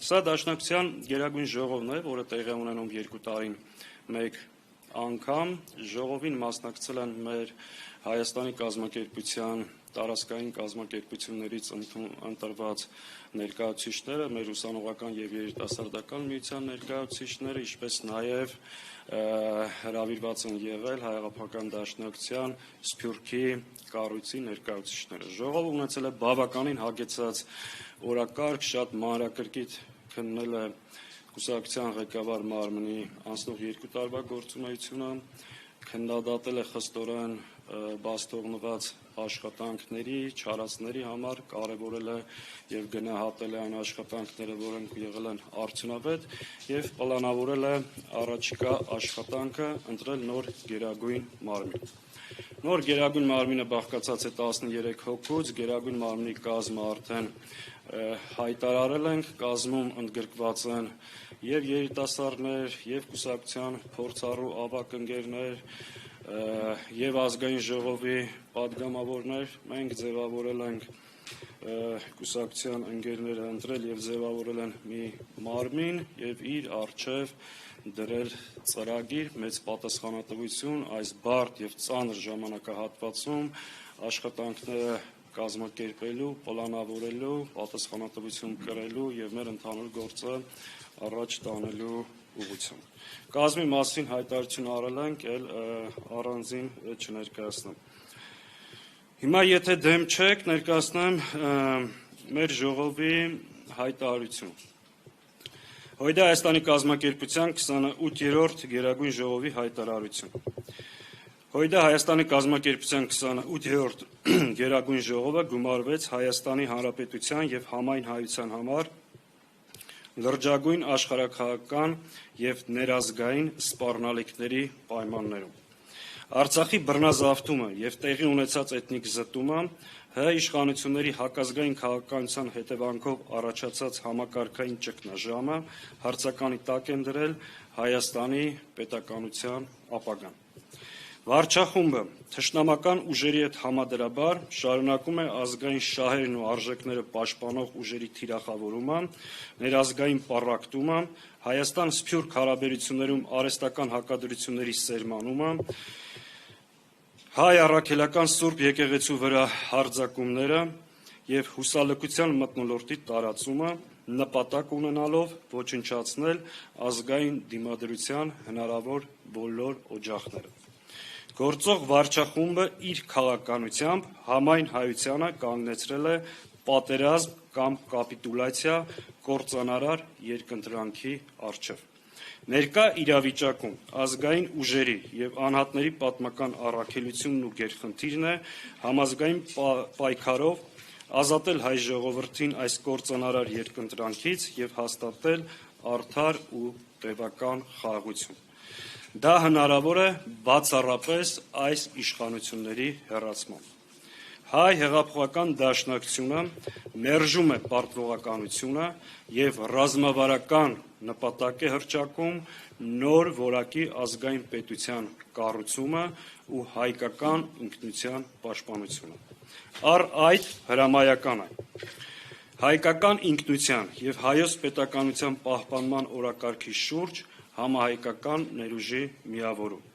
Սա Դաշնակցության գերագույն ժողովն է, որը տեղի է ունենում 2 տարին մեկ անգամ։ Ժողովին մասնակցել են մեր Հայաստանի կազմակերպության տարածքային կազմակերպություններից ընտրված ներկայացուցիչները, մեր ուսանողական եւ երիտասարդական միության ներկայացուցիչները, ինչպես նաեւ հրավիրված են եղել Հայ-Աղափական Դաշնակցության Սփյուռքի կառույցի ներկայացուցիչները։ Ժողովը ունեցել է բավականին հագեցած օրակարգ, շատ մանրակրկիտ քննել է կուսակցության ղեկավար մարմնի անցնող 2 տարվա գործունեությունը, քննադատել է խստորեն բաց թողնված աշխատանքների, չարածների համար, կարևորել է եւ գնահատել է այն աշխատանքները, որոնք եղել են արդյունավետ, եւ պլանավորել է առաջիկա աշխատանքը ընտրել նոր գերագույն մարմին։ Նոր գերագույն մարմինը բաղկացած է 13 հոգուց, գերագույն մարմնի կազմը արդեն հայտարարել ենք, կազմում ընդգրկված են եւ երիտասարդներ, եւ կուսակցության փորձառու ավագ ընկերներ, եւ ազգային ժողովի պատգամավորներ։ Մենք ձևավորել ենք կուսակցության ընկերները ընտրել եւ ձևավորել են մի մարմին եւ իր առջեւ դրել ծրագիր, մեծ պատասխանատվություն այս բարդ եւ ծանր ժամանակահատվածում աշխատանքները կազմակերպելու, պլանավորելու, պատասխանատվություն կրելու եւ մեր ընդհանուր գործը առաջ տանելու ուղղությամբ։ Կազմի մասին հայտարարություն արել ենք, առանձին չներկայացնեմ։ Հիմա եթե դեմ չեք, ներկայացնեմ մեր ժողովի հայտարարություն։ Հույդա Հայաստանի կազմակերպության 28-րդ գերագույն ժողովի հայտարարություն։ Հույդա Հայաստանի կազմակերպության 28-րդ գերագույն ժողովը գումարվեց Հայաստանի Հանրապետության եւ համայն հայության համար լրջագույն աշխարհաքաղաքական եւ ներազգային սպառնալիքների պայմաններում։ Արցախի բռնազավթումը եւ տեղի ունեցած էթնիկ զտումը Հ իշխանությունների հակազգային քաղաքականության հետևանքով առաջացած համակարգային ճգնաժամը հարցականի տակ են դրել Հայաստանի պետականության ապագան։ Վարչախումբը թշնամական ուժերի հետ համադրաբար շարունակում է ազգային շահերն ու արժեքները պաշտպանող ուժերի թիրախավորումը, ներազգային պառակտումը, Հայաստան-Սփյուռք հարաբերություններում արհեստական հակադրությունների սերմանումը, հայ առաքելական Սուրբ եկեղեցու վրա հարձակումները եւ հուսալքության մթնոլորտի տարածումը նպատակ ունենալով ոչնչացնել ազգային դիմադրության հնարավոր բոլոր օջախները։ Գործող վարչախումբը իր քաղաքականությամբ համայն հայությանը կանգնեցրել է պատերազմ կամ կապիտուլյացիա կործանարար երկընտրանքի առջև։ Ներկա իրավիճակում ազգային ուժերի եւ անհատների պատմական առաքելությունն ու գերխնդիրն է համազգային պայքարով ազատել հայ ժողովրդին այս կործանարար երկընտրանքից եւ հաստատել արդար ու տևական խաղաղություն։ Դա հնարավոր է բացառապես այս իշխանությունների հեռացմամբ։ Հայ հեղափոխական դաշնակցությունը մերժում է պարտվողականությունը եւ ռազմավարական նպատակ է հռչակում նոր որակի ազգային պետության կառուցումը ու հայկական ինքնության պաշտպանությունը։ Առ այդ հրամայական է հայկական ինքնության եւ հայոց պետականության պահպանման օրակարգի շուրջ համահայկական ներուժի միավորում։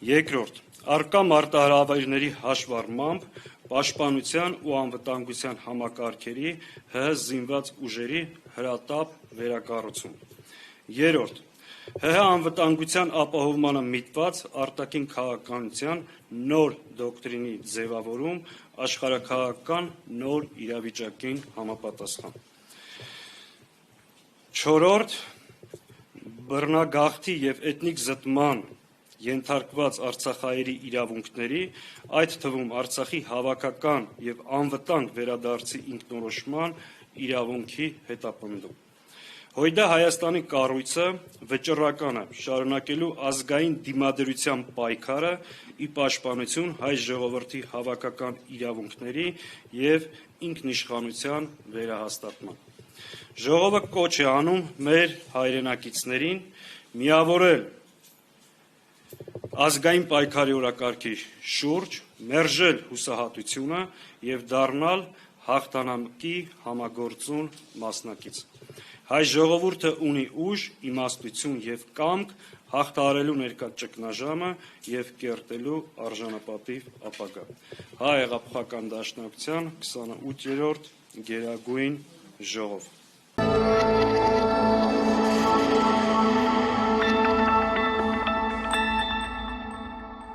Երկրորդ, առկա մարտահրավերների հաշվառմամբ պաշտպանության ու անվտանգության համակարգերի զինված ուժերի հրատապ վերակառուցում։ Երրորդ, ՀՀ անվտանգության ապահովմանը միտված արտաքին քաղաքականության նոր դոկտրինի ձևավորում աշխարհաքաղաքական նոր իրավիճակին համապատասխան։ Չորրորդ, բռնագաղթի եւ էթնիկ զտման ենթարկված արցախայերի իրավունքների, այդ թվում Արցախի հավաքական եւ անվտանգ վերադարձի ինքնորոշման իրավունքի հետապնդում։ Հույդա Հայաստանի կառույցը վճռական է շարունակելու ազգային դիմադրության պայքարը ի պաշտպանություն հայ ժողովրդի հավաքական իրավունքների եւ ինքնիշխանության վերահաստատման։ Ժողովը կոչ է անում մեր հայրենակիցներին միավորել ազգային պայքարի օրակարգի շուրջ, մերժել հուսահատությունը եւ դառնալ հաղթանակի համագործուն մասնակից։ Հայ ժողովուրդը ունի ուժ, իմաստություն եւ կամք հաղթահարելու ներկա ճգնաժամը եւ կերտելու արժանապատիվ ապագա։ Հայ հեղափոխական դաշնակցության 28-րդ Գերագույն ժողով։